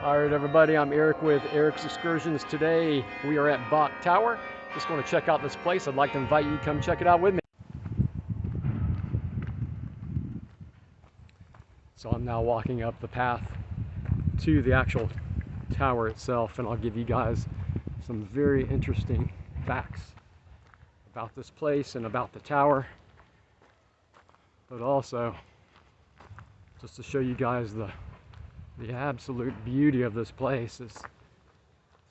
All right, everybody, I'm Eric with Eric's Excursions. Today we are at Bok Tower. Just want to check out this place. I'd like to invite you to come check it out with me. So I'm now walking up the path to the actual tower itself, and I'll give you guys some very interesting facts about this place and about the tower, but also just to show you guys the absolute beauty of this place. Is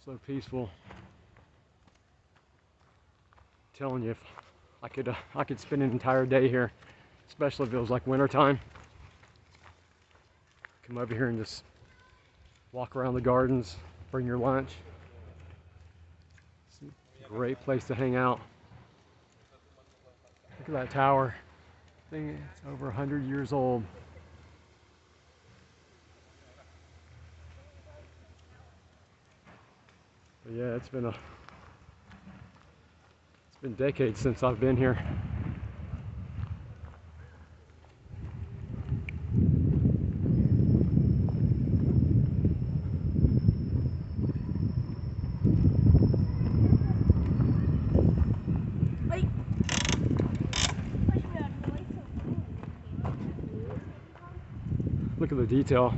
so peaceful. I'm telling you, if I could spend an entire day here, especially if it was like winter time. Come over here and just walk around the gardens, bring your lunch. It's a great place to hang out. Look at that tower. I think it's over 100 years old. But yeah, it's been decades since I've been here. Look at the detail.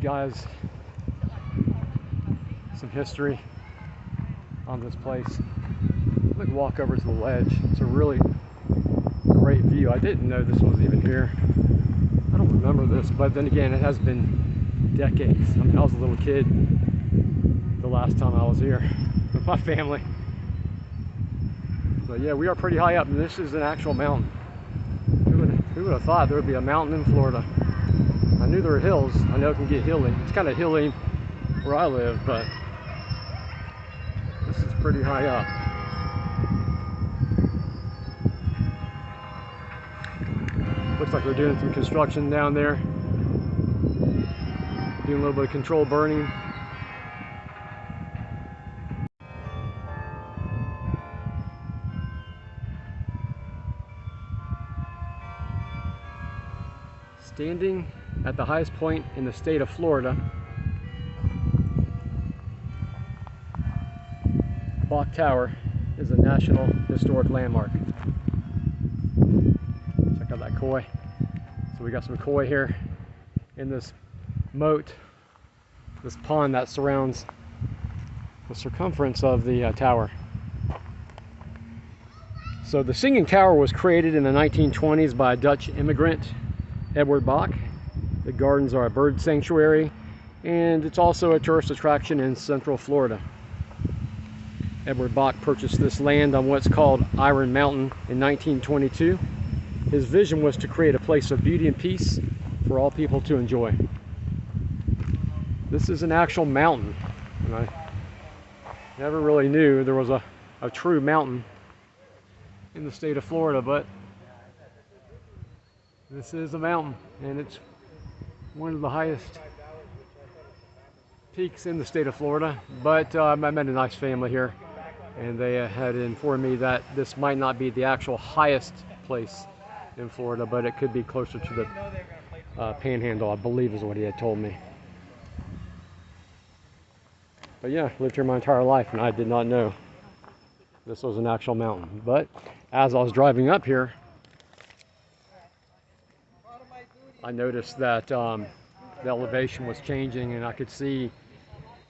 Guys, some history on this place. Let me walk over to the ledge. It's a really great view. I didn't know this was even here. I don't remember this, but then again, it has been decades. I mean, I was a little kid the last time I was here with my family. But yeah, we are pretty high up, and this is an actual mountain. Who would have thought there would be a mountain in Florida? I knew there were hills. I know it can get hilly. It's kind of hilly where I live, but this is pretty high up. Looks like they're doing some construction down there. Doing a little bit of controlled burning. Standing at the highest point in the state of Florida, Bok Tower is a National Historic Landmark. Check out that koi. So we got some koi here in this moat, this pond that surrounds the circumference of the tower. So the Singing Tower was created in the 1920s by a Dutch immigrant, Edward Bok. The gardens are a bird sanctuary, and it's also a tourist attraction in Central Florida. Edward Bok purchased this land on what's called Iron Mountain in 1922. His vision was to create a place of beauty and peace for all people to enjoy. This is an actual mountain, and I never really knew there was a true mountain in the state of Florida, but this is a mountain, and it's one of the highest peaks in the state of Florida. But I met a nice family here, and they had informed me that this might not be the actual highest place in Florida, but it could be closer to the Panhandle, I believe is what he had told me. But yeah, lived here my entire life, and I did not know this was an actual mountain. But as I was driving up here, I noticed that the elevation was changing, and I could see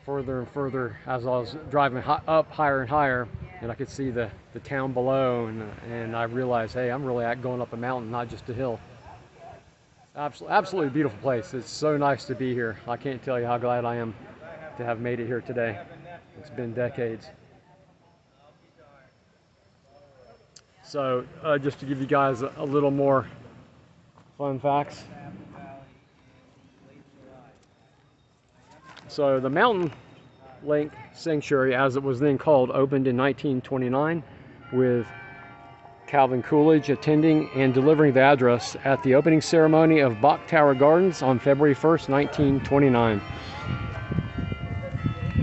further and further as I was driving up higher and higher, and I could see the town below, and I realized, hey, I'm really going up a mountain, not just a hill. Absolutely beautiful place. It's so nice to be here. I can't tell you how glad I am to have made it here today. It's been decades. So just to give you guys a little more fun facts. So the mountain Lake Sanctuary, as it was then called, opened in 1929 with Calvin Coolidge attending and delivering the address at the opening ceremony of Bok Tower Gardens on February 1st, 1929.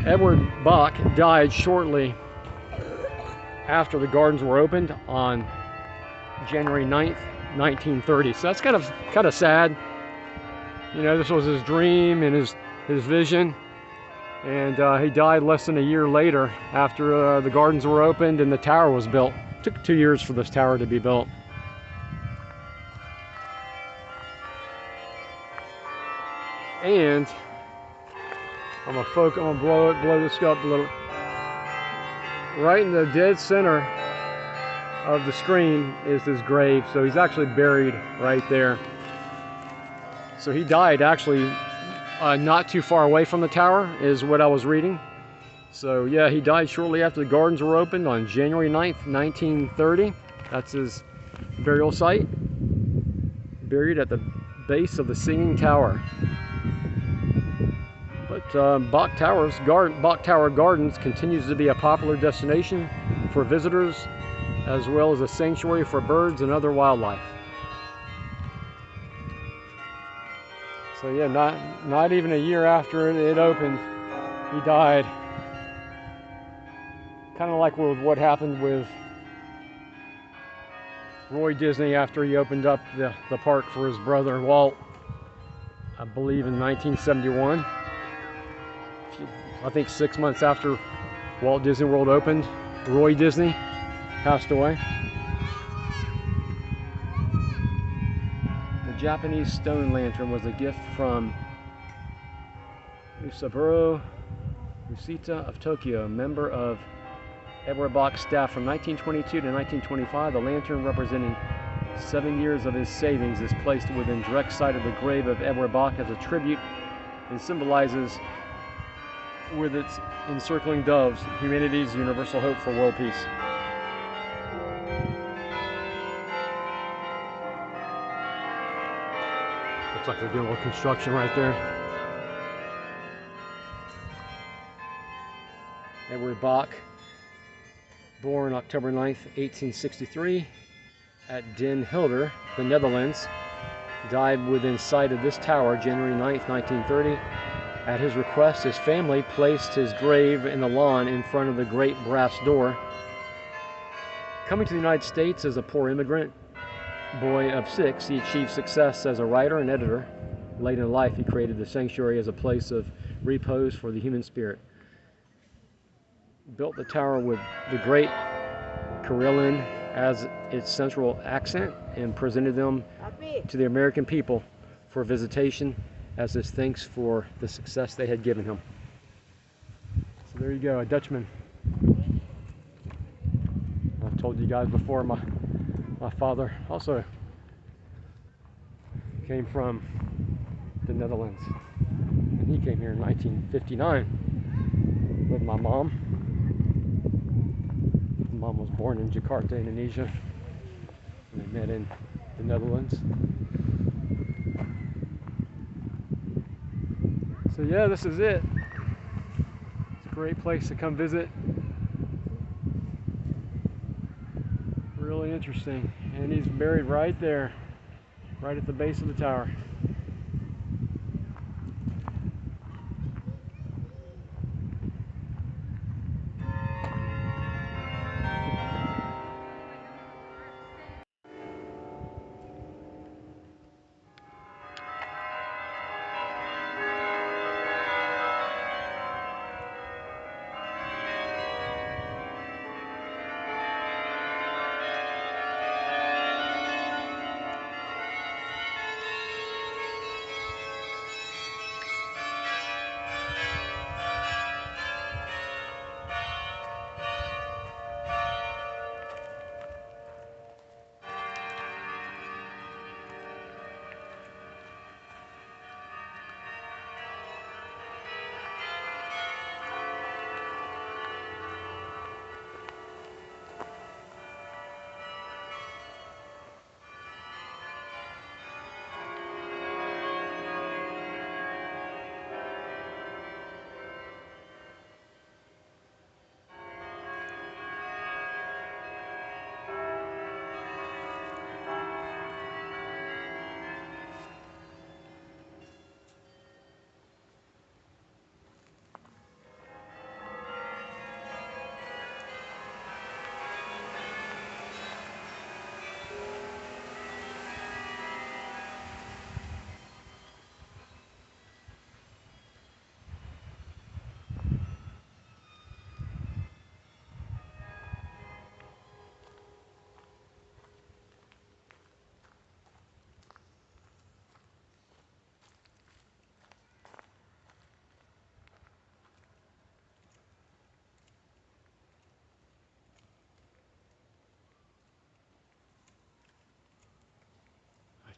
Edward Bok died shortly after the gardens were opened on January 9th, 1930. So that's kind of sad. You know, this was his dream and his vision, and he died less than a year later after the gardens were opened and the tower was built. It took 2 years for this tower to be built. And I'm gonna blow this up a little. Right in the dead center of the screen is his grave, so he's actually buried right there. So he died actually not too far away from the tower, is what I was reading. So yeah, he died shortly after the gardens were opened on January 9th, 1930. That's his burial site, buried at the base of the Singing Tower. But Bok Tower Gardens continues to be a popular destination for visitors, as well as a sanctuary for birds and other wildlife. So yeah, not even a year after it opened, he died. Kind of like with what happened with Roy Disney after he opened up the park for his brother Walt, I believe in 1971. I think 6 months after Walt Disney World opened, Roy Disney passed away. The Japanese stone lantern was a gift from Usaburo Usita of Tokyo, member of Edward Bok's staff from 1922 to 1925. The lantern, representing 7 years of his savings, is placed within direct sight of the grave of Edward Bok as a tribute and symbolizes, with its encircling doves, humanity's universal hope for world peace. Looks like they're doing a little construction right there. Edward Bok, born October 9th, 1863, at Den Helder, the Netherlands, died within sight of this tower January 9th, 1930. At his request, his family placed his grave in the lawn in front of the great brass door. Coming to the United States as a poor immigrant boy of 6, he achieved success as a writer and editor. Late in life, he created the sanctuary as a place of repose for the human spirit. Built the tower with the great Carillon as its central accent and presented them to the American people for visitation as his thanks for the success they had given him. So there you go, a Dutchman. I've told you guys before, my father also came from the Netherlands, and he came here in 1959 with my mom. Mom was born in Jakarta, Indonesia, and they met in the Netherlands. So yeah, this is it. It's a great place to come visit. Really interesting. And he's buried right there, right at the base of the tower.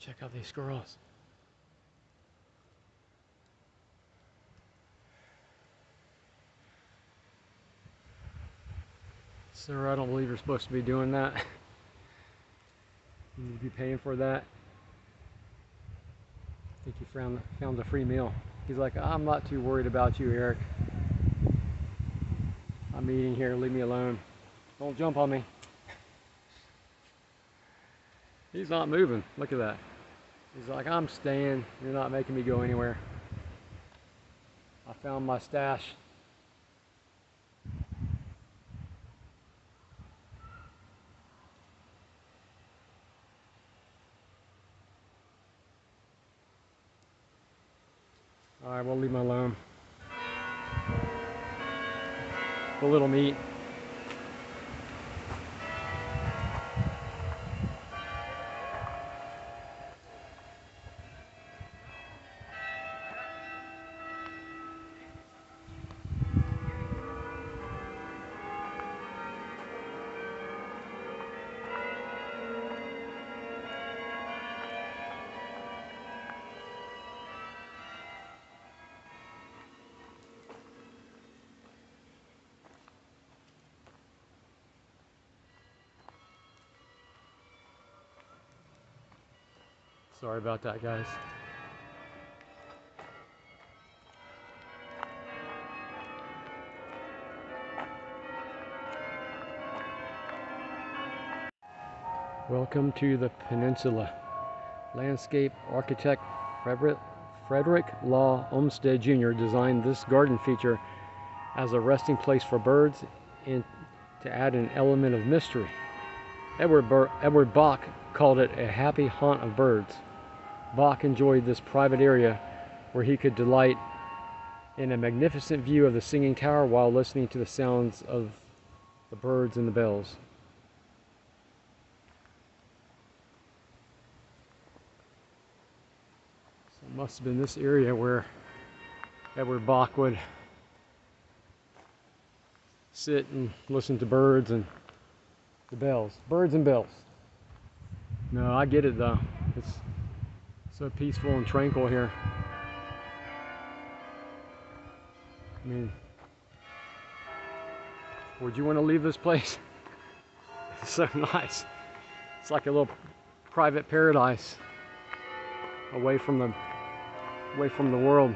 Check out these squirrels. Sir, I don't believe you're supposed to be doing that. You need to be paying for that. I think he found a free meal. He's like, I'm not too worried about you, Eric. I'm eating here, leave me alone. Don't jump on me. He's not moving, look at that. He's like, I'm staying, you're not making me go anywhere. I found my stash. All right, we'll leave him alone. A little meat. Sorry about that, guys. Welcome to the peninsula. Landscape architect Frederick Law Olmsted Jr. designed this garden feature as a resting place for birds and to add an element of mystery. Edward Bok called it a happy haunt of birds. Bok enjoyed this private area where he could delight in a magnificent view of the singing tower while listening to the sounds of the birds and the bells. So it must have been this area where Edward Bok would sit and listen to birds and the bells. Birds and bells. No, I get it though. It's so peaceful and tranquil here. I mean, would you want to leave this place? It's so nice. It's like a little private paradise away from the world.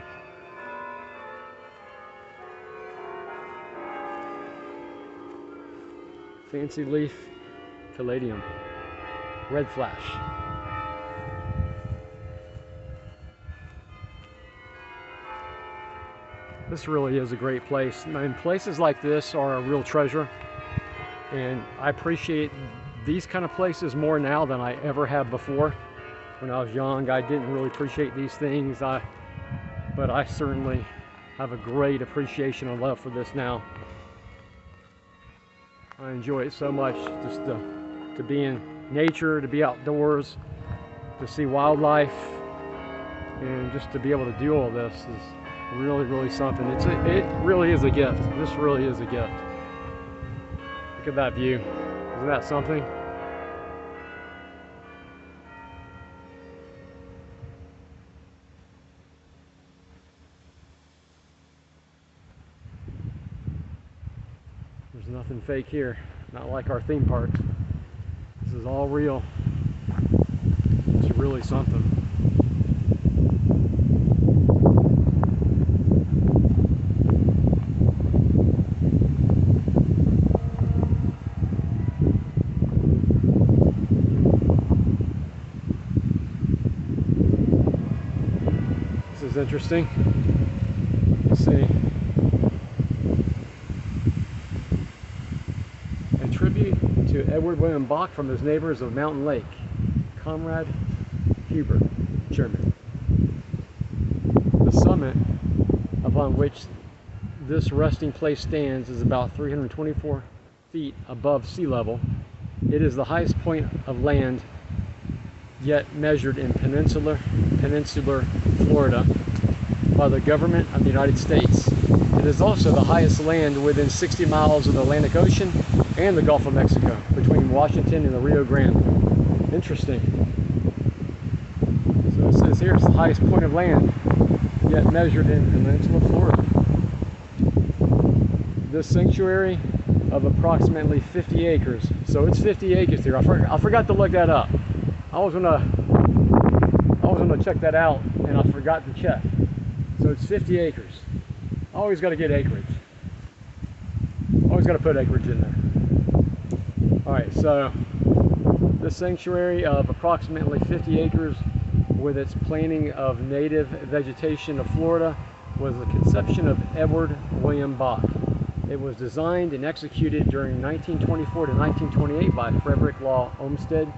Fancy leaf caladium, red flash. This really is a great place. I mean, places like this are a real treasure, and I appreciate these kind of places more now than I ever have before. When I was young, I didn't really appreciate these things, but I certainly have a great appreciation and love for this now. I enjoy it so much, just to be in nature, to be outdoors, to see wildlife, and just to be able to do all this is really, really something. It really is a gift. This really is a gift. Look at that view. Isn't that something? There's nothing fake here. Not like our theme park. This is all real. It's really something. This is interesting. Let's see. A tribute to Edward William Bok from his neighbors of Mountain Lake. Comrade Hubert, Chairman. The summit upon which this resting place stands is about 324 feet above sea level. It is the highest point of land yet measured in peninsular Florida by the government of the United States. It is also the highest land within 60 miles of the Atlantic Ocean and the Gulf of Mexico, between Washington and the Rio Grande. Interesting. says here it's the highest point of land yet measured in Peninsula Florida. This sanctuary of approximately 50 acres. So it's 50 acres here. I forgot to look that up. I was gonna check that out and I forgot to check. So it's 50 acres. Always got to get acreage. Always got to put acreage in there. All right, so this sanctuary of approximately 50 acres with its planting of native vegetation of Florida was the conception of Edward William Bok. It was designed and executed during 1924 to 1928 by Frederick Law Olmsted.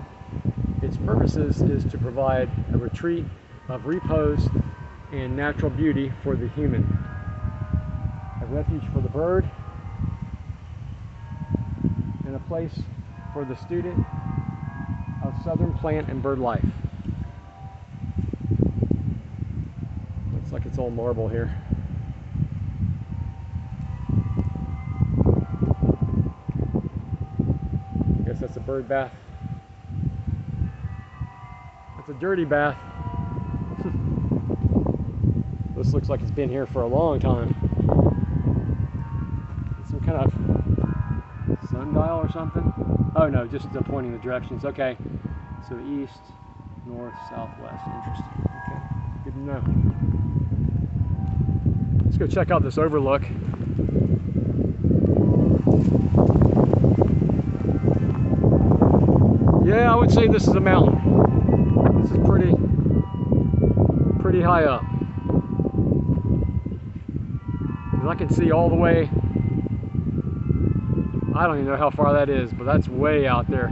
Its purposes is to provide a retreat of repose and natural beauty for the human, a refuge for the bird, and a place for the student of southern plant and bird life. Looks like it's all marble here. I guess that's a bird bath. That's a dirty bath. This looks like it's been here for a long time. Some kind of sundial or something? Oh no, just pointing the directions. Okay, so east, north, southwest. Interesting. Okay, good to know. Let's go check out this overlook. Yeah, I would say this is a mountain. This is pretty high up. I can see all the way, I don't even know how far that is, but that's way out there.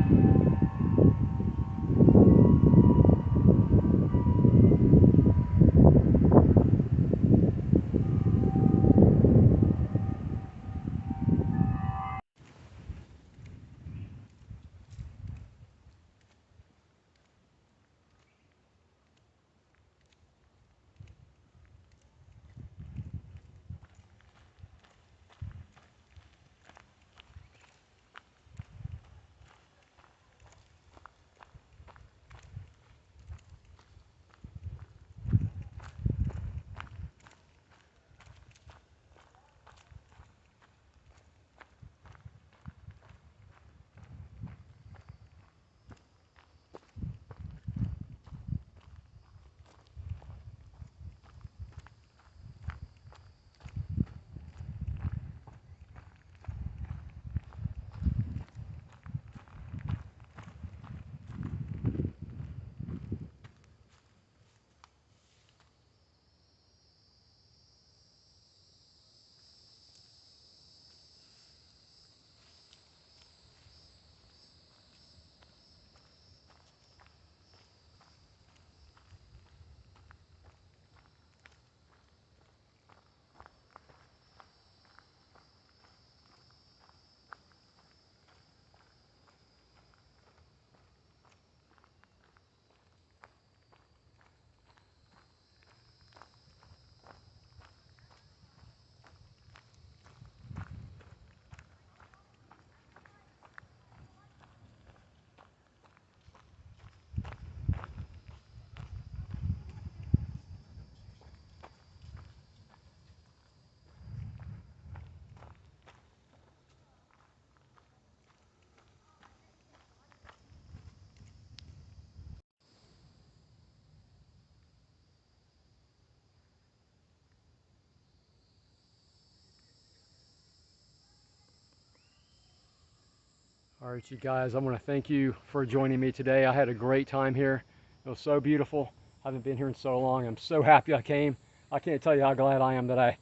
All right, you guys, I want to thank you for joining me today. I had a great time here. It was so beautiful. I haven't been here in so long. I'm so happy I came. I can't tell you how glad I am that I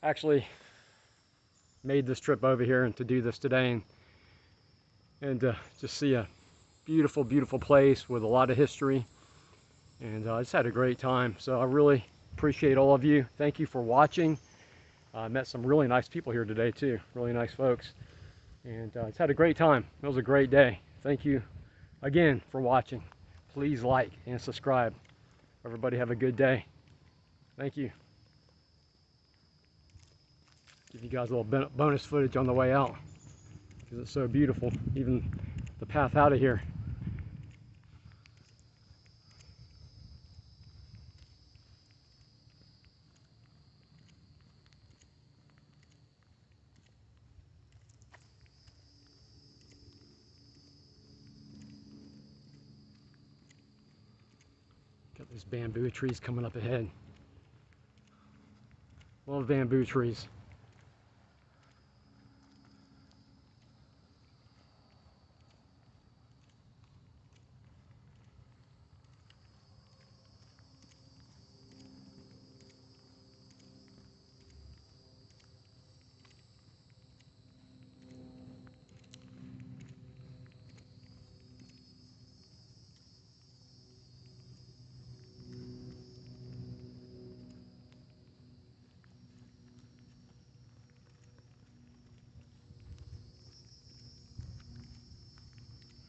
actually made this trip over here and to do this today and just see a beautiful, beautiful place with a lot of history. And I just had a great time. So I really appreciate all of you. Thank you for watching. I met some really nice people here today too. Really nice folks. And it's had a great time. It was a great day. Thank you again for watching. Please like and subscribe. Everybody have a good day. Thank you. Give you guys a little bonus footage on the way out because it's so beautiful. Even the path out of here. There's bamboo trees coming up ahead. Love bamboo trees.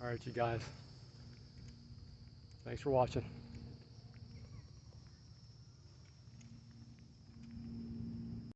All right, you guys. Thanks for watching.